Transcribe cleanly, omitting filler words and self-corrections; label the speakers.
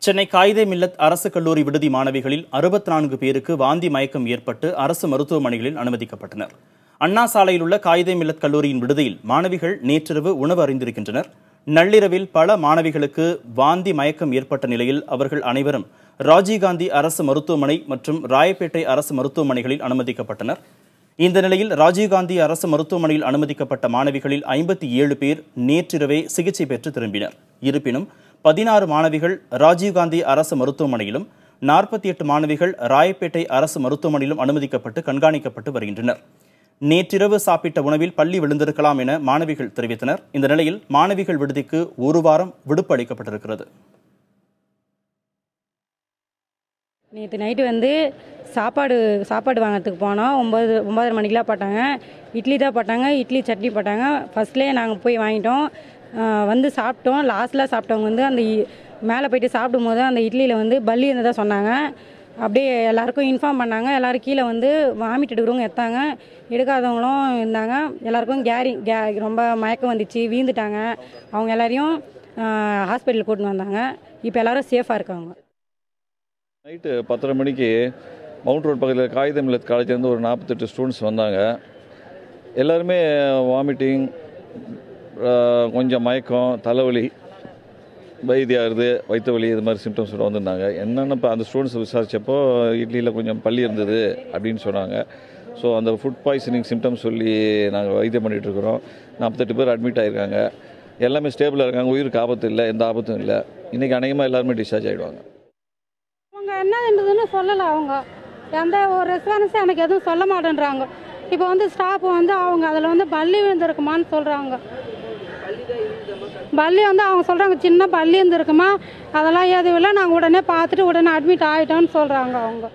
Speaker 1: சென்னை காயிதே மில்லத் அரசு கல்லூரி விடுதி மாணவிகளில் 64 பேருக்கு வாந்தி மயக்கம் ஏற்பட்டு அரசு மருத்துவமனைகளில் அனுமதிக்கப்பட்டனர். அண்ணா சாலையில் உள்ள காயிதே மில்லத் கல்லூரியின் விடுதியில் மாணவிகள் நேற்றிரவு உணவு அருந்திருக்கின்றனர். நள்ளிரவில் பல மாணவிகளுக்கு வாந்தி மயக்கம் ஏற்பட்ட நிலையில் அவர்கள் அனைவரும் ராஜீவ்காந்தி அரசு மருத்துவமனை மற்றும் ராயப்பேட்டை அரசு மருத்துவமனைகளில் அனுமதிக்கப்பட்டனர். இந்த நிலையில் ராஜீவ்காந்தி அரசு மருத்துவமனையில் அனுமதிக்கப்பட்ட மாணவிகளில் 57 பேர் நேற்றிரவே சிகிச்சை பெற்று திரும்பினர். இருப்பினும் 16 மாணவிகள் ராஜீவ்காந்தி அரசு மருத்துவமனையிலும் 48 மாணவிகள் ராயப்பேட்டை அரசு மருத்துவமனையிலும் அனுமதிக்கப்பட்டு கண்காணிக்கப்பட்டு வருகின்றனர். நேற்றிரவு சாப்பிட்ட உணவில் பள்ளி விழுந்திருக்கலாம் என மாணவிகள் தெரிவித்தனர். இந்த நிலையில் மாணவிகள் விடுதிக்கு ஒரு வாரம் விடுப்பு அளிக்கப்பட்டிருக்கிறது.
Speaker 2: நேற்று நைட்டு சாப்பாடு வாங்கிறதுக்கு போனோம். 9:30 மணிக்கெலாம் போட்டாங்க. இட்லி தான் போட்டாங்க, இட்லி சட்னி போட்டாங்க. ஃபஸ்ட்லேயே நாங்கள் போய் வாங்கிட்டோம், சாப்பிட்டோம். லாஸ்ட்டில் சாப்பிட்டவங்க அந்த மேலே போயிட்டு சாப்பிடும்போது அந்த இட்லியில் பல்லி இருந்ததாக சொன்னாங்க. அப்படியே எல்லாருக்கும் இன்ஃபார்ம் பண்ணாங்க. எல்லோரும் கீழே வாமிட் எடுக்கிறவங்க எடுத்தாங்க, எடுக்காதவங்களும் இருந்தாங்க. எல்லாருக்கும் ரொம்ப மயக்கம் வந்துச்சு, வீழ்ந்துட்டாங்க. அவங்க எல்லாரையும் ஹாஸ்பிட்டலுக்கு கூட்டின்னு வந்தாங்க. இப்போ எல்லோரும் சேஃபாக இருக்காங்க.
Speaker 3: நைட்டு 10:30 மணிக்கு மவுண்ட் ரோட் பக்கத்தில் காயிதே மில்லத் காலேஜ்லேருந்து ஒரு 48 ஸ்டூடெண்ட்ஸ் வந்தாங்க. எல்லாருமே வாமிட்டிங், கொஞ்சம் மயக்கம், தலைவலி, வைத்தியாகிறது, வயிற்று வலி, இது மாதிரி சிம்டம்ஸோடு வந்திருந்தாங்க. என்னென்னு இப்போ அந்த ஸ்டூடெண்ட்ஸ் விசாரித்தப்போ இட்லியில் கொஞ்சம் பல்லி இருந்தது அப்படின்னு சொன்னாங்க. ஸோ அந்த ஃபுட் பாய்சனிங் சிம்டம்ஸ் சொல்லி நாங்கள் வைத்தியம் பண்ணிகிட்ருக்குறோம். 48 பேர் அட்மிட் ஆகிருக்காங்க. எல்லாமே ஸ்டேபிளாக இருக்காங்க. உயிருக்கு ஆபத்து இல்லை, எந்த ஆபத்தும் இல்லை. இன்றைக்கி அநேகமாக எல்லாருமே டிஸ்சார்ஜ் ஆகிடுவாங்க.
Speaker 4: அவங்க என்னதுன்னு சொல்லலை. அவங்க எந்த ஒரு ரெஸ்பான்ஸும் எனக்கு எதுவும் சொல்ல மாட்டேன்றாங்க. இப்போ ஸ்டாஃப் அவங்க அதில் பல்லி விழுந்திருக்குமான்னு சொல்கிறாங்க. பல்லி அவங்க சொல்கிறாங்க சின்ன பல்லி இருந்திருக்குமா, அதெல்லாம் எதுவும் இல்லை, நாங்கள் உடனே பார்த்துட்டு உடனே அட்மிட் ஆகிட்டோன்னு சொல்கிறாங்க அவங்க.